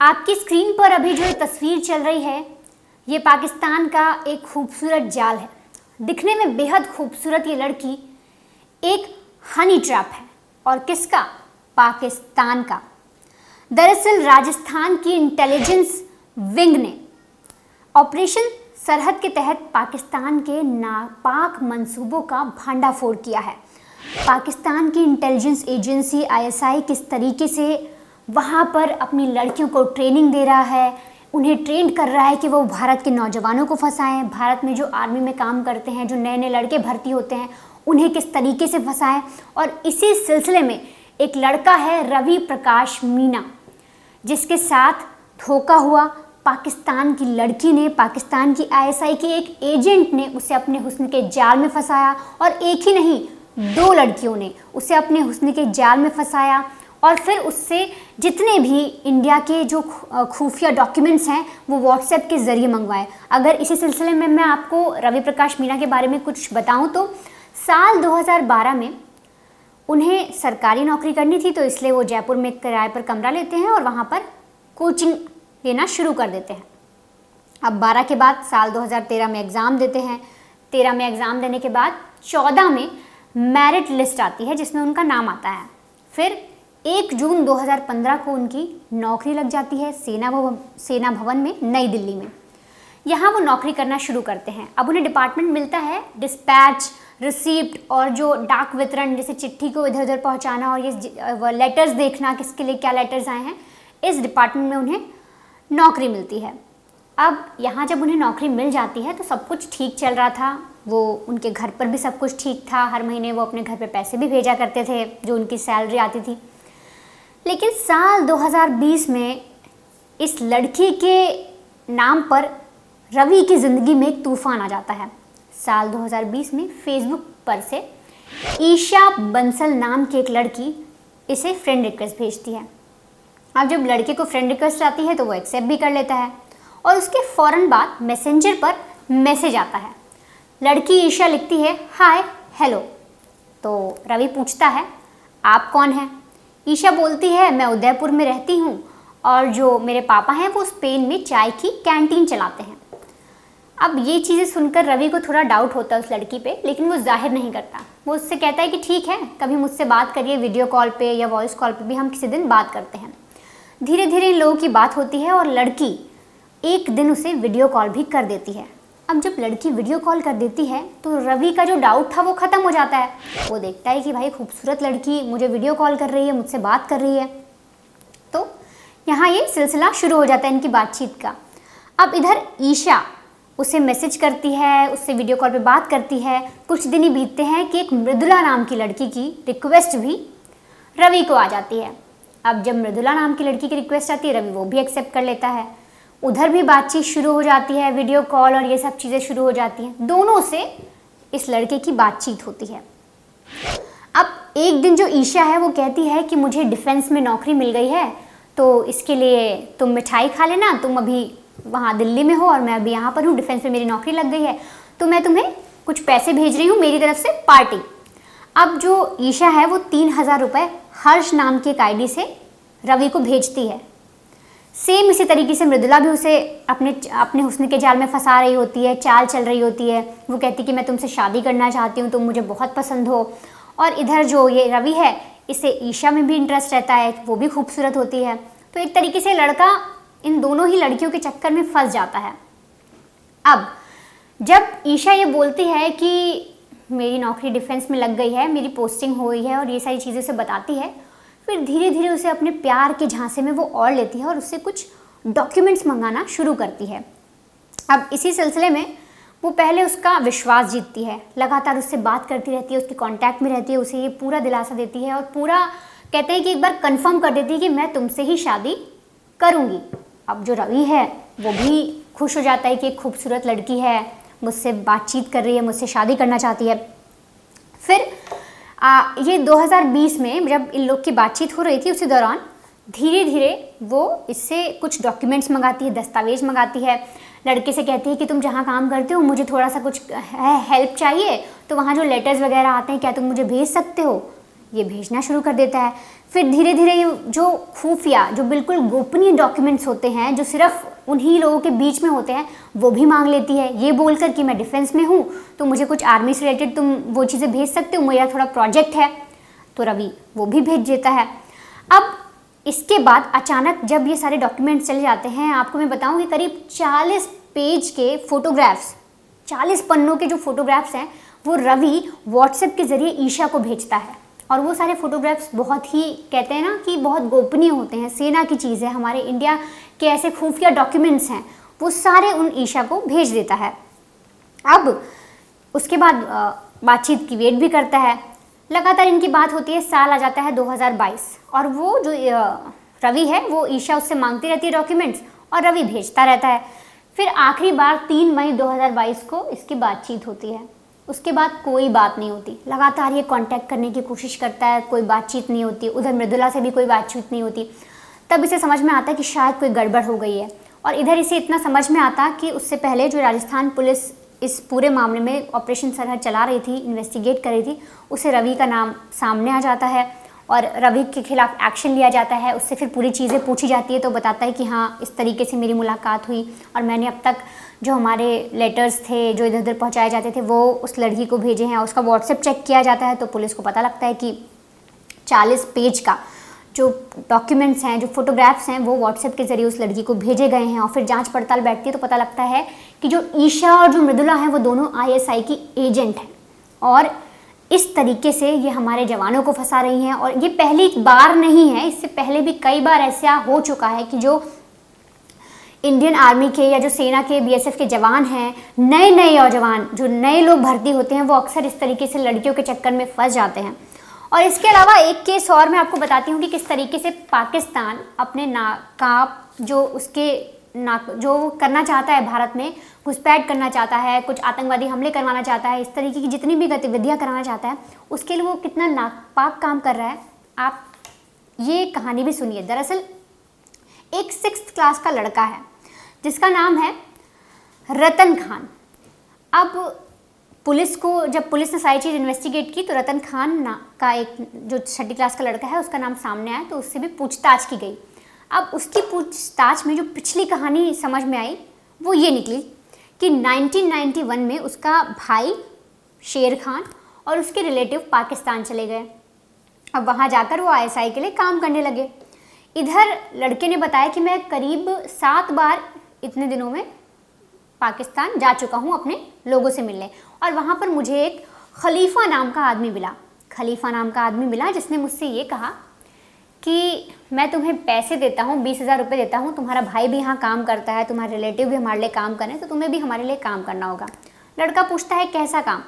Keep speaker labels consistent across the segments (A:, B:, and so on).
A: आपकी स्क्रीन पर अभी जो ये तस्वीर चल रही है, ये पाकिस्तान का एक खूबसूरत जाल है। दिखने में बेहद खूबसूरत ये लड़की एक हनी ट्रैप है। और किसका? पाकिस्तान का। दरअसल राजस्थान की इंटेलिजेंस विंग ने ऑपरेशन सरहद के तहत पाकिस्तान के नापाक मंसूबों का भंडाफोड़ किया है। पाकिस्तान की इंटेलिजेंस एजेंसी आईएसआई किस तरीके से वहाँ पर अपनी लड़कियों को ट्रेनिंग दे रहा है, उन्हें ट्रेंड कर रहा है कि वो भारत के नौजवानों को फंसाएं, भारत में जो आर्मी में काम करते हैं, जो नए नए लड़के भर्ती होते हैं, उन्हें किस तरीके से फंसाएं। और इसी सिलसिले में एक लड़का है रवि प्रकाश मीना, जिसके साथ धोखा हुआ। पाकिस्तान की लड़की ने, पाकिस्तान की आईएसआई के एक एजेंट ने उसे अपने हुस्न के जाल में फंसाया। और एक ही नहीं, दो लड़कियों ने उसे अपने हुस्न के जाल में फंसाया और फिर उससे जितने भी इंडिया के जो खुफिया डॉक्यूमेंट्स हैं वो व्हाट्सएप के ज़रिए मंगवाए। अगर इसी सिलसिले में मैं आपको रवि प्रकाश मीना के बारे में कुछ बताऊं तो साल 2012 में उन्हें सरकारी नौकरी करनी थी, तो इसलिए वो जयपुर में किराए पर कमरा लेते हैं और वहाँ पर कोचिंग लेना शुरू कर देते हैं। अब 12 के बाद साल 2013 में एग्ज़ाम देते हैं। 13 में एग्ज़ाम देने के बाद 14 में मेरिट लिस्ट आती है जिसमें उनका नाम आता है। फिर 1 जून 2015 को उनकी नौकरी लग जाती है सेना भवन में नई दिल्ली में। यहाँ वो नौकरी करना शुरू करते हैं। अब उन्हें डिपार्टमेंट मिलता है डिस्पैच, रिसीप्ट और जो डाक वितरण, जैसे चिट्ठी को इधर उधर पहुँचाना और ये लेटर्स देखना किसके लिए क्या लेटर्स आए हैं, इस डिपार्टमेंट में उन्हें नौकरी मिलती है। अब यहाँ जब उन्हें नौकरी मिल जाती है तो सब कुछ ठीक चल रहा था, वो उनके घर पर भी सब कुछ ठीक था, हर महीने वो अपने घर पे पैसे भी भेजा करते थे जो उनकी सैलरी आती थी। लेकिन साल 2020 में इस लड़की के नाम पर रवि की ज़िंदगी में एक तूफान आ जाता है। साल 2020 में फेसबुक पर से ईशा बंसल नाम की एक लड़की इसे फ्रेंड रिक्वेस्ट भेजती है। अब जब लड़के को फ्रेंड रिक्वेस्ट आती है तो वो एक्सेप्ट भी कर लेता है और उसके फ़ौरन बाद मैसेंजर पर मैसेज आता है। लड़की ईशा लिखती है, हाय हेलो। तो रवि पूछता है, आप कौन हैं? ईशा बोलती है, मैं उदयपुर में रहती हूँ और जो मेरे पापा हैं वो स्पेन में चाय की कैंटीन चलाते हैं। अब ये चीज़ें सुनकर रवि को थोड़ा डाउट होता है उस लड़की पे, लेकिन वो जाहिर नहीं करता। वो उससे कहता है कि ठीक है, कभी मुझसे बात करिए, वीडियो कॉल पे या वॉइस कॉल पे भी हम किसी दिन बात करते हैं। धीरे धीरे इन लोगों की बात होती है और लड़की एक दिन उसे वीडियो कॉल भी कर देती है। अब जब लड़की वीडियो कॉल कर देती है तो रवि का जो डाउट था वो ख़त्म हो जाता है। वो देखता है कि भाई खूबसूरत लड़की मुझे वीडियो कॉल कर रही है, मुझसे बात कर रही है। तो यहाँ ये सिलसिला शुरू हो जाता है इनकी बातचीत का। अब इधर ईशा उसे मैसेज करती है, उससे वीडियो कॉल पे बात करती है। कुछ दिन ही बीतते हैं कि एक मृदुला नाम की लड़की की रिक्वेस्ट भी रवि को आ जाती है। अब जब मृदुला नाम की लड़की की रिक्वेस्ट आती है, रवि वो भी एक्सेप्ट कर लेता है। उधर भी बातचीत शुरू हो जाती है, वीडियो कॉल और ये सब चीज़ें शुरू हो जाती हैं। दोनों से इस लड़के की बातचीत होती है। अब एक दिन जो ईशा है वो कहती है कि मुझे डिफेंस में नौकरी मिल गई है, तो इसके लिए तुम मिठाई खा लेना, तुम अभी वहाँ दिल्ली में हो और मैं अभी यहाँ पर हूँ, डिफेंस में मेरी नौकरी लग गई है, तो मैं तुम्हें कुछ पैसे भेज रही हूँ मेरी तरफ से पार्टी। अब जो ईशा है वो 3000 रुपये हर्ष नाम की एक आईडी से रवि को भेजती है। सेम इसी तरीके से मृदुला भी उसे अपने हुस्न के जाल में फंसा रही होती है, चाल चल रही होती है। वो कहती कि मैं तुमसे शादी करना चाहती हूँ, तुम मुझे बहुत पसंद हो। और इधर जो ये रवि है, इसे ईशा में भी इंटरेस्ट रहता है, वो भी खूबसूरत होती है। तो एक तरीके से लड़का इन दोनों ही लड़कियों के चक्कर में फंस जाता है। अब जब ईशा ये बोलती है कि मेरी नौकरी डिफेंस में लग गई है, मेरी पोस्टिंग हो गई है और ये सारी चीज़ें उसे बताती है, फिर धीरे धीरे उसे अपने प्यार के झांसे में वो और लेती है और उससे कुछ डॉक्यूमेंट्स मंगाना शुरू करती है। अब इसी सिलसिले में वो पहले उसका विश्वास जीतती है, लगातार उससे बात करती रहती है, उसके कांटेक्ट में रहती है, उसे ये पूरा दिलासा देती है और पूरा कहते हैं कि एक बार कंफर्म कर देती है कि मैं तुमसे ही शादी करूँगी। अब जो रवि है वो भी खुश हो जाता है कि एक खूबसूरत लड़की है, मुझसे बातचीत कर रही है, मुझसे शादी करना चाहती है। फिर ये 2020 में जब इन लोग की बातचीत हो रही थी, उसी दौरान धीरे धीरे वो इससे कुछ डॉक्यूमेंट्स मंगाती है, दस्तावेज मंगाती है। लड़के से कहती है कि तुम जहाँ काम करते हो मुझे थोड़ा सा कुछ हेल्प चाहिए, तो वहाँ जो लेटर्स वगैरह आते हैं क्या तुम मुझे भेज सकते हो। ये भेजना शुरू कर देता है। फिर धीरे धीरे ये जो खुफिया, जो बिल्कुल गोपनीय डॉक्यूमेंट्स होते हैं, जो सिर्फ उन्हीं लोगों के बीच में होते हैं, वो भी मांग लेती है, ये बोलकर कि मैं डिफेंस में हूँ तो मुझे कुछ आर्मी से रिलेटेड तुम वो चीज़ें भेज सकते हो, मेरा थोड़ा प्रोजेक्ट है। तो रवि वो भी भेज देता है। अब इसके बाद अचानक जब ये सारे डॉक्यूमेंट्स चले जाते हैं, आपको मैं बताऊं कि करीब 40 पेज के फोटोग्राफ्स, 40 पन्नों के जो फोटोग्राफ्स हैं वो रवि व्हाट्सएप के ज़रिए ईशा को भेजता है। और वो सारे फोटोग्राफ्स बहुत ही, कहते हैं ना कि बहुत गोपनीय होते हैं, सेना की चीज़ है, हमारे इंडिया के ऐसे खुफिया डॉक्यूमेंट्स हैं, वो सारे उन ईशा को भेज देता है। अब उसके बाद बातचीत की वेट भी करता है। लगातार इनकी बात होती है, साल आ जाता है 2022 और वो जो रवि है वो ईशा उससे मांगती रहती है डॉक्यूमेंट्स और रवि भेजता रहता है। फिर आखिरी बार 3 मई 2022 को इसकी बातचीत होती है। उसके बाद कोई बात नहीं होती। लगातार ये कांटेक्ट करने की कोशिश करता है, कोई बातचीत नहीं होती। उधर मृदुला से भी कोई बातचीत नहीं होती। तब इसे समझ में आता है कि शायद कोई गड़बड़ हो गई है। और इधर इसे इतना समझ में आता कि उससे पहले जो राजस्थान पुलिस इस पूरे मामले में ऑपरेशन सरहद चला रही थी, इन्वेस्टिगेट कर रही थी, उसे रवि का नाम सामने आ जाता है और रवि के खिलाफ एक्शन लिया जाता है। उससे फिर पूरी चीज़ें पूछी जाती है तो बताता है कि हाँ, इस तरीके से मेरी मुलाकात हुई और मैंने अब तक जो हमारे लेटर्स थे जो इधर उधर पहुँचाए जाते थे वो उस लड़की को भेजे हैं। उसका व्हाट्सएप चेक किया जाता है तो पुलिस को पता लगता है कि 40 पेज का जो डॉक्यूमेंट्स हैं, जो फोटोग्राफ्स हैं, वो व्हाट्सएप के ज़रिए उस लड़की को भेजे गए हैं। और फिर जांच पड़ताल बैठती है तो पता लगता है कि जो ईशा और जो मृदुला हैं वो दोनों आईएसआई की एजेंट हैं और इस तरीके से ये हमारे जवानों को फंसा रही हैं। और ये पहली बार नहीं है, इससे पहले भी कई बार ऐसा हो चुका है कि जो इंडियन आर्मी के या जो सेना के बीएसएफ के जवान हैं, नए नौजवान जो नए लोग भर्ती होते हैं, वो अक्सर इस तरीके से लड़कियों के चक्कर में फंस जाते हैं। और इसके अलावा एक केस और मैं आपको बताती हूँ कि किस तरीके से पाकिस्तान अपने नाकाब जो उसके जो करना चाहता है, भारत में घुसपैठ करना चाहता है, कुछ आतंकवादी हमले करवाना चाहता है, इस तरीके की जितनी भी गतिविधियाँ कराना चाहता है, उसके लिए वो कितना नापाक काम कर रहा है। आप ये कहानी भी सुनिए। दरअसल एक 6th क्लास का लड़का है जिसका नाम है रतन खान। अब पुलिस को, जब पुलिस ने सारी चीज़ इन्वेस्टिगेट की तो रतन खान का एक जो 6ठी क्लास का लड़का है उसका नाम सामने आया तो उससे भी पूछताछ की गई। अब उसकी पूछताछ में जो पिछली कहानी समझ में आई वो ये निकली कि 1991 में उसका भाई शेर खान और उसके रिलेटिव पाकिस्तान चले गए। अब वहाँ जाकर वो आईएसआई के लिए काम करने लगे। इधर लड़के ने बताया कि मैं करीब 7 बार इतने दिनों में पाकिस्तान जा चुका हूँ अपने लोगों से मिलने और वहाँ पर मुझे एक खलीफा नाम का आदमी मिला जिसने मुझसे ये कहा कि मैं तुम्हें पैसे देता हूँ, 20,000 रुपये देता हूँ, तुम्हारा भाई भी यहाँ काम करता है, तुम्हारे रिलेटिव भी हमारे लिए काम कर रहे हैं, तो तुम्हें भी हमारे लिए काम करना होगा। लड़का पूछता है कैसा काम?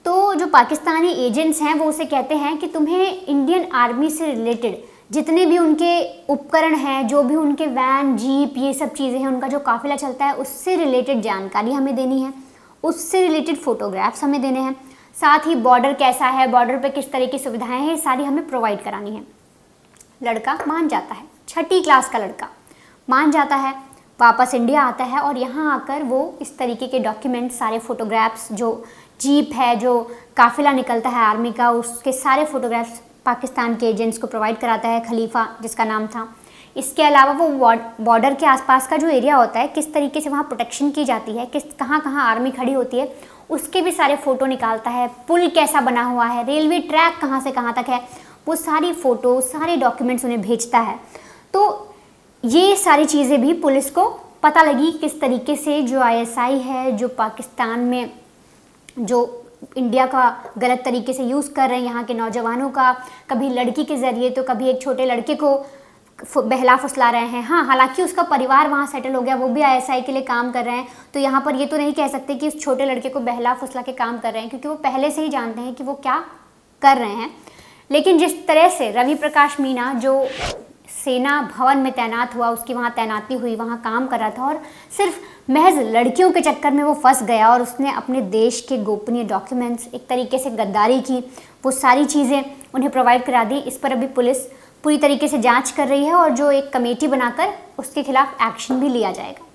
A: तो जो पाकिस्तानी एजेंट्स हैं वो उसे कहते हैं कि तुम्हें इंडियन आर्मी से रिलेटेड जितने भी उनके उपकरण हैं, जो भी उनके वैन, जीप, ये सब चीज़ें हैं, उनका जो काफिला चलता है, उससे रिलेटेड जानकारी हमें देनी है, उससे रिलेटेड फ़ोटोग्राफ्स हमें देने हैं, साथ ही बॉर्डर कैसा है, बॉर्डर पे किस तरह की सुविधाएं हैं, ये सारी हमें प्रोवाइड करानी है। लड़का मान जाता है, 6ठी क्लास का लड़का मान जाता है, वापस इंडिया आता है और यहाँ आकर वो इस तरीके के डॉक्यूमेंट, सारे फ़ोटोग्राफ्स, जो जीप है, जो काफिला निकलता है आर्मी का, उसके सारे फ़ोटोग्राफ्स पाकिस्तान के एजेंट्स को प्रोवाइड कराता है, खलीफा जिसका नाम था। इसके अलावा वो बॉर्डर के आसपास का जो एरिया होता है, किस तरीके से वहाँ प्रोटेक्शन की जाती है, कहाँ कहाँ आर्मी खड़ी होती है, उसके भी सारे फ़ोटो निकालता है। पुल कैसा बना हुआ है, रेलवे ट्रैक कहाँ से कहाँ तक है, वो सारी फ़ोटो, सारे डॉक्यूमेंट्स उन्हें भेजता है। तो ये सारी चीज़ें भी पुलिस को पता लगी किस तरीके से जो आईएसआई है, जो पाकिस्तान में जो इंडिया का गलत तरीके से यूज़ कर रहे हैं यहाँ के नौजवानों का, कभी लड़की के ज़रिए तो कभी एक छोटे लड़के को बहला फुसला रहे हैं। हाँ, हालांकि उसका परिवार वहाँ सेटल हो गया, वो भी आईएसआई के लिए काम कर रहे हैं, तो यहाँ पर ये तो नहीं कह सकते कि उस छोटे लड़के को बहला फुसला के काम कर रहे हैं, क्योंकि वो पहले से ही जानते हैं कि वो क्या कर रहे हैं। लेकिन जिस तरह से रवि प्रकाश मीना जो सेना भवन में तैनात हुआ, उसकी वहाँ तैनाती हुई, वहाँ काम कर रहा था और सिर्फ महज लड़कियों के चक्कर में वो फंस गया और उसने अपने देश के गोपनीय डॉक्यूमेंट्स, एक तरीके से गद्दारी की, वो सारी चीज़ें उन्हें प्रोवाइड करा दी। इस पर अभी पुलिस पूरी तरीके से जांच कर रही है और जो एक कमेटी बनाकर उसके खिलाफ एक्शन भी लिया जाएगा।